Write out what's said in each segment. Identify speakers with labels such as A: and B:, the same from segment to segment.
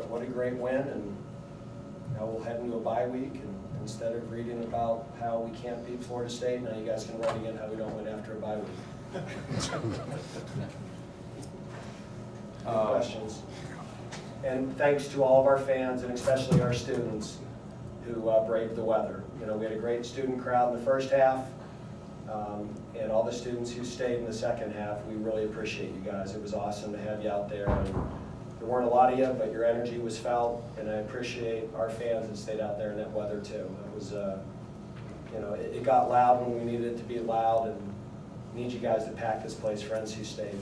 A: what a great win, and now we'll head into a bye week, and instead of reading about how we can't beat Florida State, now you guys can write again how we don't win after a bye week. Any questions? And thanks to all of our fans, and especially our students who braved the weather. You know, we had a great student crowd in the first half, and all the students who stayed in the second half. We really appreciate you guys. It was awesome to have you out there. And there weren't a lot of you, but your energy was felt, and I appreciate our fans that stayed out there in that weather too. It was, you know, it got loud when we needed it to be loud, and need you guys to pack this place for NC State.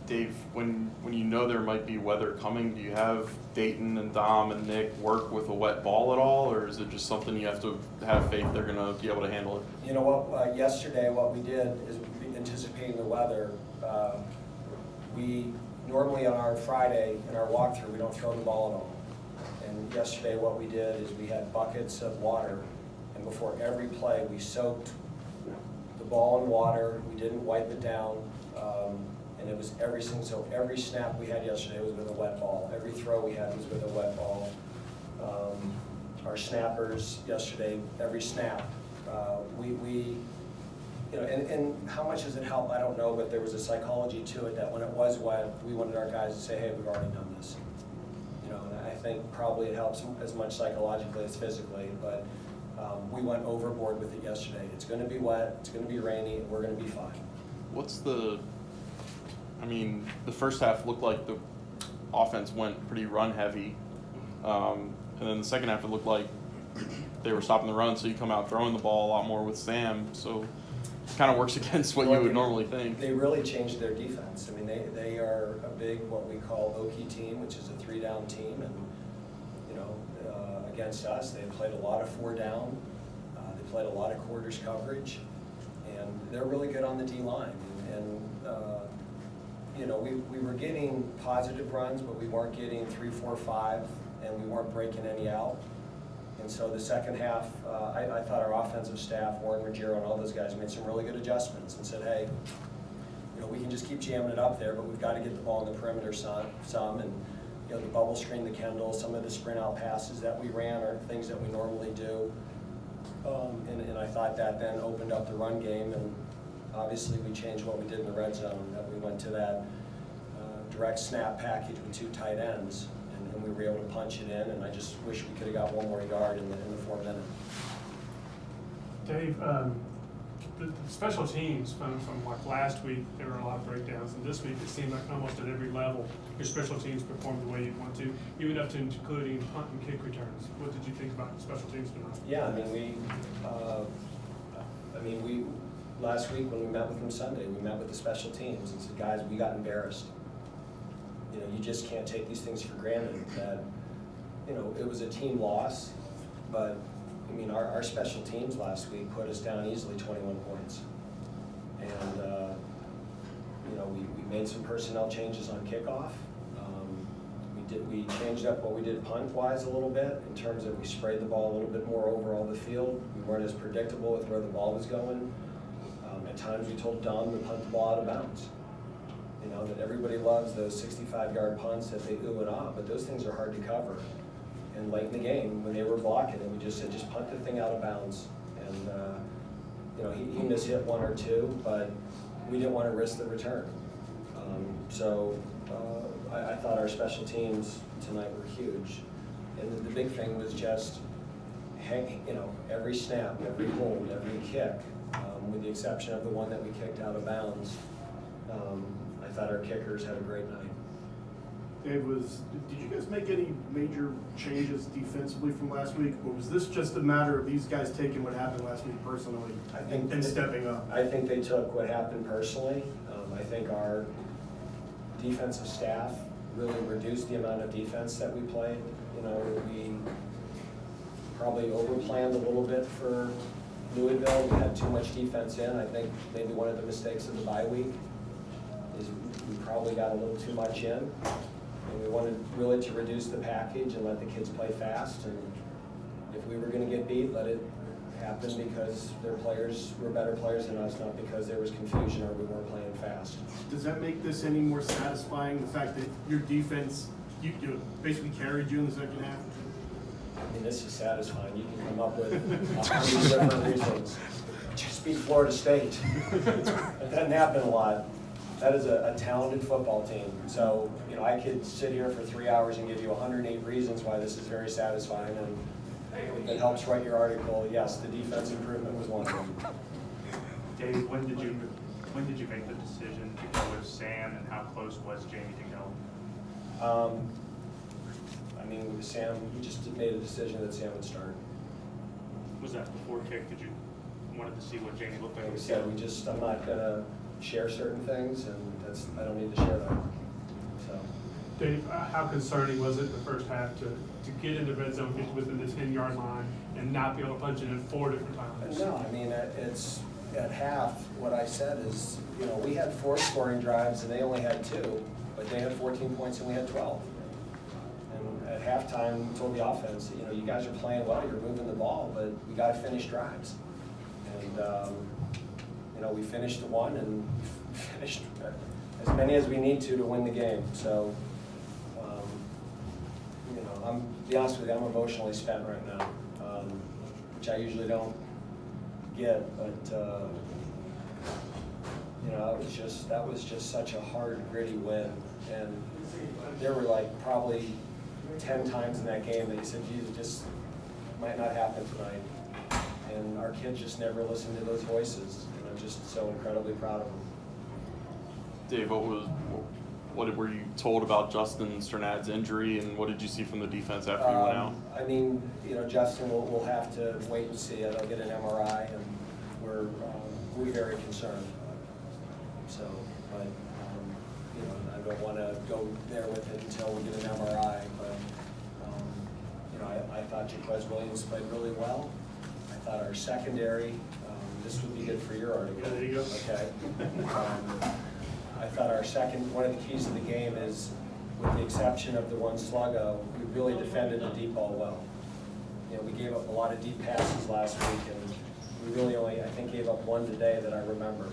B: Dave, when you know there might be weather coming, do you have Dayton and Dom and Nick work with a wet ball at all, or is it just something you have to have faith they're going to be able to handle it?
A: You know what? Yesterday, what we did is, anticipating the weather, we normally on our Friday in our walkthrough we don't throw the ball at all. And yesterday, what we did is we had buckets of water, and before every play, we soaked the ball in water. We didn't wipe it down. And it was so every snap we had yesterday was with a wet ball. Every throw we had was with a wet ball. Our snappers yesterday, every snap, you know, and how much does it help? I don't know, but there was a psychology to it that when it was wet, we wanted our guys to say, hey, we've already done this. You know, and I think probably it helps as much psychologically as physically, but we went overboard with it yesterday. It's going to be wet, it's going to be rainy, and we're going to be fine.
B: I mean, the first half looked like the offense went pretty run heavy, and then the second half it looked like they were stopping the run, so you come out throwing the ball a lot more with Sam, so it kind of works against what you would normally think.
A: They really changed their defense. I mean, they are a big, what we call Okie team, which is a 3-down team, and you know, against us, they played a lot of 4-down, they played a lot of quarters coverage, and they're really good on the D-line, and you know, we were getting positive runs, but we weren't getting 3, 4, 5, and we weren't breaking any out. And so the second half, I thought our offensive staff, Warren Ruggiero and all those guys, made some really good adjustments and said, hey, you know, we can just keep jamming it up there, but we've got to get the ball in the perimeter some, and you know, the bubble screen, the Kendall, some of the sprint out passes that we ran are things that we normally do. And I thought that then opened up the run game, and obviously we changed what we did in the red zone, that we went to that direct snap package with 2 tight ends, and we were able to punch it in, and I just wish we could have got 1 more yard in the 4 minute.
C: Dave, the special teams from like last week, there were a lot of breakdowns, and this week it seemed like almost at every level your special teams performed the way you want to, even up to including punt and kick returns. What did you think about the special teams tonight?
A: Yeah, I mean, we last week when we met with them Sunday, we met with the special teams and said, guys, we got embarrassed. You know, you just can't take these things for granted. That, you know, it was a team loss, but I mean, our special teams last week put us down easily 21 points. And, you know, we made some personnel changes on kickoff. We changed up what we did punt-wise a little bit in terms of we sprayed the ball a little bit more over all the field. We weren't as predictable with where the ball was going. At times we told Dom to punt the ball out of bounds. You know, that everybody loves those 65-yard punts that they ooh and ah, but those things are hard to cover. And late in the game, when they were blocking it, we just said, just punt the thing out of bounds. And, you know, he mishit 1 or 2, but we didn't want to risk the return. I thought our special teams tonight were huge. And the big thing was just, you know, every snap, every hold, every kick, with the exception of the one that we kicked out of bounds. I thought our kickers had a great night.
D: Dave, did you guys make any major changes defensively from last week, or was this just a matter of these guys taking what happened last week personally and stepping up?
A: I think they took what happened personally. I think our defensive staff really reduced the amount of defense that we played. You know, we probably overplanned a little bit for Louisville. We had too much defense in. I think maybe one of the mistakes of the bye week is we probably got a little too much in. And we wanted really to reduce the package and let the kids play fast. And if we were going to get beat, let it happened because their players were better players than us, not because there was confusion or we weren't playing fast.
D: Does that make this any more satisfying, the fact that your defense, you basically carried you in the second half?
A: I mean, this is satisfying. You can come up with 100 different reasons. Just beat Florida State. It doesn't happen a lot. That is a talented football team. So, you know, I could sit here for 3 hours and give you 108 reasons why this is very satisfying. And if it helps write your article, yes, the defense improvement was one of them.
E: Dave, when did you make the decision to go with Sam, and how close was Jamie to go?
A: I mean, with Sam, we just made a decision that Sam would start.
E: Was that before kick? Did you wanted to see what Jamie looked like?
A: Like I said, I'm not gonna share certain things, and I don't need to share that. So.
C: Dave, how concerning was it in the first half to get in the red zone, get within the 10-yard line, and not be able to punch it in 4 different times?
A: No, I mean, it's at half, what I said is, you know, we had 4 scoring drives and they only had 2, but they had 14 points and we had 12. And at halftime, we told the offense, you know, you guys are playing well, you're moving the ball, but we got to finish drives. And, you know, we finished the one and we finished as many as we need to win the game. So, you know, to be honest with you, I'm emotionally spent right now, which I usually don't get, but you know, that was just such a hard, gritty win, and there were like probably 10 times in that game that you said, geez, it just might not happen tonight, and our kids just never listened to those voices, and I'm just so incredibly proud of them.
B: Dave, what were you told about Justin Sternad's injury, and what did you see from the defense after he went out?
A: I mean, you know, Justin will have to wait and see. I'll get an MRI, and we're very concerned. So, but you know, I don't want to go there with it until we get an MRI. But you know, I thought Jaquez Williams played really well. I thought our secondary. This would be good for your article.
C: Yeah, there you go.
A: Okay. I thought one of the keys of the game is, with the exception of the one sluggo, we really defended the deep ball well. You know, we gave up a lot of deep passes last week, and we really only, I think, gave up one today that I remember,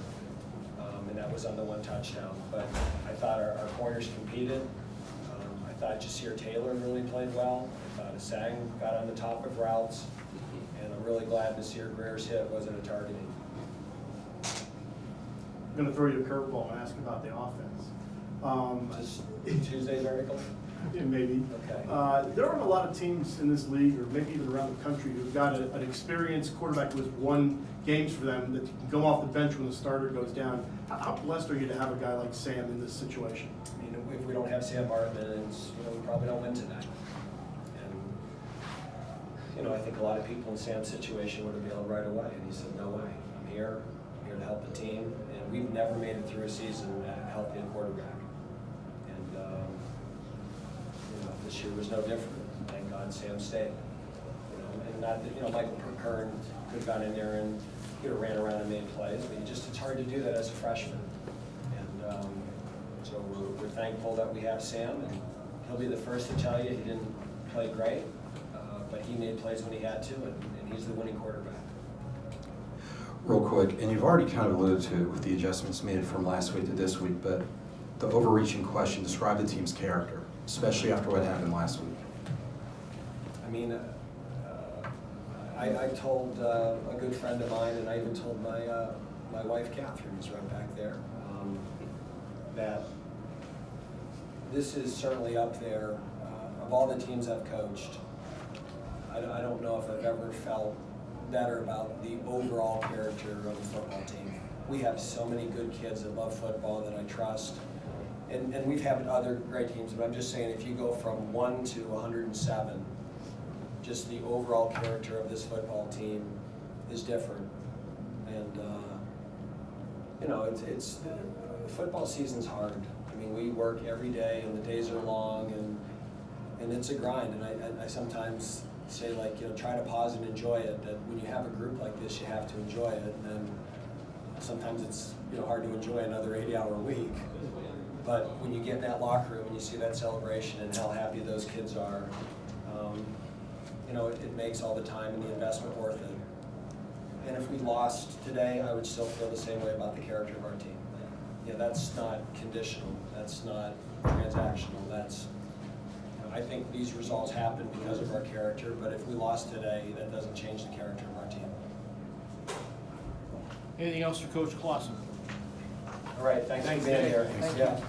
A: and that was on the one touchdown. But I thought our corners competed. I thought Jasir Taylor really played well. I thought Asang got on the top of routes, and I'm really glad Nasir Greer's hit wasn't a targeting.
D: I'm going to throw you a curveball and ask about the offense.
A: Just Tuesday's article?
D: Yeah, maybe.
A: Okay.
D: There aren't a lot of teams in this league, or maybe even around the country, who've got an experienced quarterback who has won games for them that can go off the bench when the starter goes down. How blessed are you to have a guy like Sam in this situation?
A: I mean, if we don't have Sam Martin, then we probably don't win tonight. And you know, I think a lot of people in Sam's situation would have bailed right away, and he said, "No way, I'm here to help the team." And we've never made it through a season at healthy at quarterback. And you know, this year was no different. Thank God Sam stayed. You know, and not that, you know, Michael Kern could have gone in there and ran around and made plays, but it's hard to do that as a freshman. And so we're thankful that we have Sam, and he'll be the first to tell you he didn't play great, but he made plays when he had to, and he's the winning quarterback.
F: Real quick, and you've already kind of alluded to it with the adjustments made from last week to this week, but the overreaching question, describe the team's character, especially after what happened last week.
A: I mean, I told a good friend of mine, and I even told my wife Catherine, who's right back there, that this is certainly up there. Of all the teams I've coached, I don't know if I've ever felt better about the overall character of the football team. We have so many good kids that love football that I trust. And we've had other great teams, but I'm just saying, if you go from 1 to 107, just the overall character of this football team is different. And you know, it's football season's hard. I mean, we work every day, and the days are long, and it's a grind. And I sometimes say, like, you know, try to pause and enjoy it. That when you have a group like this, you have to enjoy it. And then sometimes it's, you know, hard to enjoy another 80-hour week. But when you get in that locker room and you see that celebration and how happy those kids are, you know, it makes all the time and the investment worth it. And if we lost today, I would still feel the same way about the character of our team. You know, that's not conditional, that's not transactional, that's, you know, I think these results happen because of our character, but if we lost today, that doesn't change the character of our team.
G: Anything else for Coach Clawson?
A: All right, thanks for being here.
G: Thank you.
A: Yeah.